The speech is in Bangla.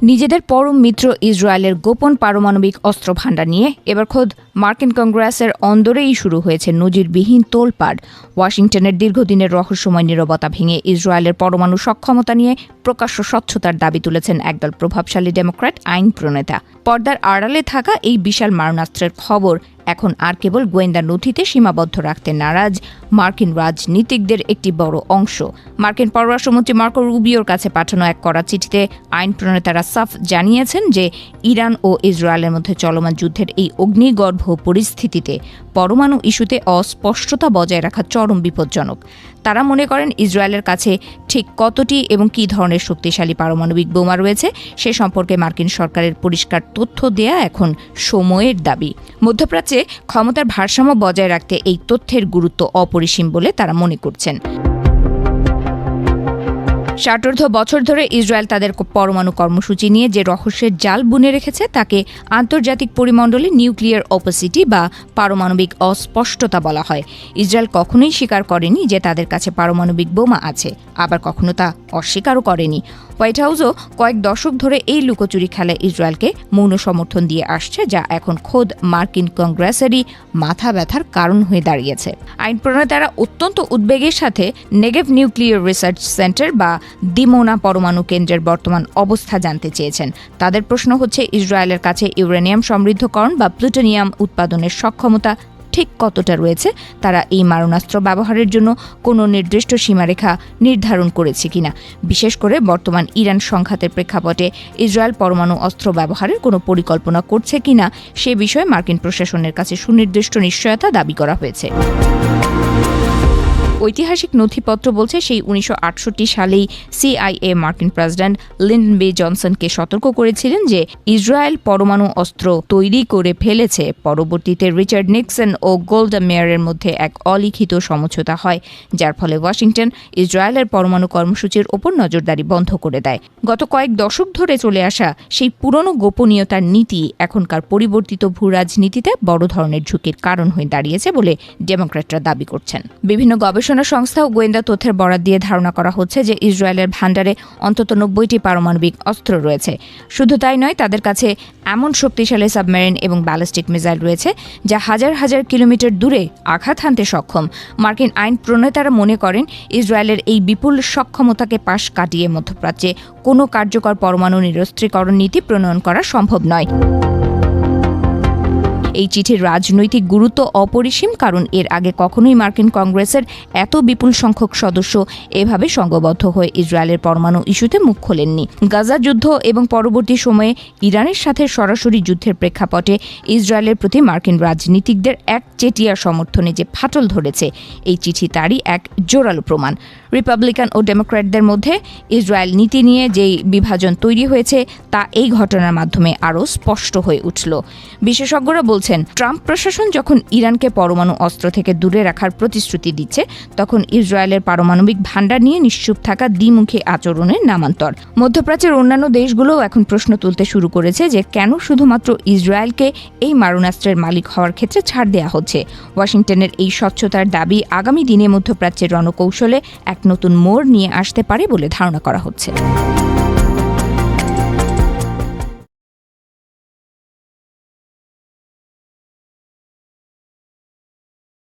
নিজেদের পরম মিত্র ইসরায়েলের গোপন পারমাণবিক অস্ত্র ভান্ডার নিয়ে এবার খোদ মার্কিন কংগ্রেসের অন্দরেই শুরু হয়েছে নজিরবিহীন তোলপাড়। ওয়াশিংটনের দীর্ঘদিনের রহস্যময় নীরবতা ভেঙে ইসরায়েলের পরমাণু সক্ষমতা নিয়ে প্রকাশ্য স্বচ্ছতার দাবি তুলেছেন একদল প্রভাবশালী ডেমোক্র্যাট আইন প্রণেতা। পর্দার আড়ালে থাকা এই বিশাল মারণাস্ত্রের খবর এখন আর কেবল গোয়েন্দা নথিতে সীমাবদ্ধ রাখতে নারাজ মার্কিন রাজনীতিকদের একটি বড় অংশ। মার্কিন পররাষ্ট্রমন্ত্রী মার্কো রুবিওর কাছে পাঠানো এক কড়া চিঠিতে আইন প্রণেতারা সাফ জানিয়েছেন যে ইরান ও ইসরায়েলের মধ্যে চলমান যুদ্ধের এই অগ্নিগর্ভ পরিস্থিতিতে পরমাণু ইস্যুতে অস্পষ্টতা বজায় রাখা চরম বিপজ্জনক। তারা মনে করেন ইসরায়েলের কাছে ঠিক কতটি এবং কী ধরনের শক্তিশালী পারমাণবিক বোমা রয়েছে সে সম্পর্কে মার্কিন সরকারের পরিষ্কার তথ্য দেয়া এখন সময়ের দাবি। মধ্যপ্রাচ্যে ক্ষমতার ভারসাম্য বজায় রাখতে এই তথ্যের গুরুত্ব অপরিসীম বলে তারা মনে করছেন। 60 বছর ধরে ইসরায়েল তাদের পরমাণু কর্মসূচি নিয়ে যে রহস্যের জাল বুনে রেখেছে তাকে আন্তর্জাতিক পরিমণ্ডলে নিউক্লিয়ার অপাসিটি বা পারমাণবিক অস্পষ্টতা বলা হয়। ইসরায়েল কখনোই স্বীকার করেনি যে তাদের কাছে পারমাণবিক বোমা আছে, আবার কখনো তা অস্বীকারও করেনি। হোয়াইট হাউসও কয়েক দশক ধরে এই লুকোচুরি খেলায় ইসরায়েলকে মৌন সমর্থন দিয়ে আসছে, যা এখন খোদ মার্কিন কংগ্রেসেরই মাথা ব্যথার কারণ হয়ে দাঁড়িয়েছে। আইন প্রণেতারা অত্যন্ত উদ্বেগের সাথে নেগেভ নিউক্লিয়ার রিসার্চ সেন্টার বা দিমোনা পরমাণু কেন্দ্রের বর্তমান অবস্থা জানতে চেয়েছেন। তাদের প্রশ্ন হচ্ছে, ইসরায়েলের কাছে ইউরেনিয়াম সমৃদ্ধকরণ বা প্লুটোনিয়াম উৎপাদনের সক্ষমতা ঠিক কতটা রয়েছে, তারা এই মারণাস্ত্র ব্যবহারের জন্য কোনো নির্দিষ্ট সীমারেখা নির্ধারণ করেছে কিনা, বিশেষ করে বর্তমান ইরান সংঘাতের প্রেক্ষাপটে ইসরায়েল পরমাণু অস্ত্র ব্যবহারের কোনো পরিকল্পনা করছে কিনা সে বিষয়ে মার্কিন প্রশাসনের কাছে সুনির্দিষ্ট নিশ্চয়তা দাবি করা হয়েছে। ঐতিহাসিক নথিপত্র বলছে সেই 1968 সালেই সিআইএ মার্কিন প্রেসিডেন্ট লিন্ডন বি জনসনকে সতর্ক করেছিলেন যে ইসরায়েল পরমাণু অস্ত্র তৈরি করে ফেলেছে। পরবর্তীতে রিচার্ড নিক্সন ও গোল্ডা মেয়ারের মধ্যে এক অলিখিত সমঝোতা হয়, যার ফলে ওয়াশিংটন ইসরায়েলের পরমাণু কর্মসূচির ওপর নজরদারি বন্ধ করে দেয়। গত কয়েক দশক ধরে চলে আসা সেই পুরনো গোপনীয়তার নীতি এখনকার পরিবর্তিত ভূরাজনীতিতে বড় ধরনের ঝুঁকির কারণ হয়ে দাঁড়িয়েছে বলে ডেমোক্র্যাটরা দাবি করছেন। বিভিন্ন গবেষণা সংস্থা ও গোয়েন্দা তথ্যের বরাত দিয়ে ধারণা করা হচ্ছে যে ইসরায়েলের ভান্ডারে অন্তত 90টি পারমাণবিক অস্ত্র রয়েছে। শুধু তাই নয়, তাদের কাছে এমন শক্তিশালী সাবমেরিন এবং ব্যালিস্টিক মিসাইল রয়েছে যা হাজার হাজার কিলোমিটার দূরে আঘাত হানতে সক্ষম। মার্কিন আইন প্রণেতারা মনে করেন ইসরায়েলের এই বিপুল সক্ষমতাকে পাশ কাটিয়ে মধ্যপ্রাচ্যে কোনো কার্যকর পরমাণু নিরস্ত্রীকরণ নীতি প্রণয়ন করা সম্ভব নয়। এই চিঠির রাজনৈতিক গুরুত্ব অপরিসীম, কারণ এর আগে কখনোই মার্কিন কংগ্রেসের এত বিপুল সংখ্যক সদস্য এভাবে সংঘবদ্ধ হয়ে ইসরায়েলের পরমাণু ইস্যুতে মুখ খোলেননি। গাজা যুদ্ধ এবং পরবর্তী সময়ে ইরানের সাথে সরাসরি যুদ্ধের প্রেক্ষাপটে ইসরায়েলের প্রতি মার্কিন রাজনীতিকদের একচেটিয়া সমর্থনে যে ফাটল ধরেছে, এই চিঠি তারই এক জোরালো প্রমাণ। রিপাবলিকান ও ডেমোক্র্যাটদের মধ্যে ইসরায়েল নীতি নিয়ে যেই বিভাজন তৈরি হয়েছে তা এই ঘটনার মাধ্যমে আরও স্পষ্ট হয়ে উঠল। বিশেষজ্ঞরা বলছেন, ট্রাম্প প্রশাসন যখন ইরানকে পরমাণু অস্ত্র থেকে দূরে রাখার প্রতিশ্রুতি দিচ্ছে, তখন ইসরায়েলের পারমাণবিক ভান্ডার নিয়ে নিশ্চুপ থাকা দ্বিমুখী আচরণের নামান্তর। মধ্যপ্রাচ্যের অন্যান্য দেশগুলোও এখন প্রশ্ন তুলতে শুরু করেছে যে কেন শুধুমাত্র ইসরায়েলকে এই মারণাস্ত্রের মালিক হওয়ার ক্ষেত্রে ছাড় দেওয়া হচ্ছে। ওয়াশিংটনের এই স্বচ্ছতার দাবি আগামী দিনে মধ্যপ্রাচ্যের রণকৌশলে এক নতুন মোড় নিয়ে আসতে পারে বলে ধারণা করা হচ্ছে।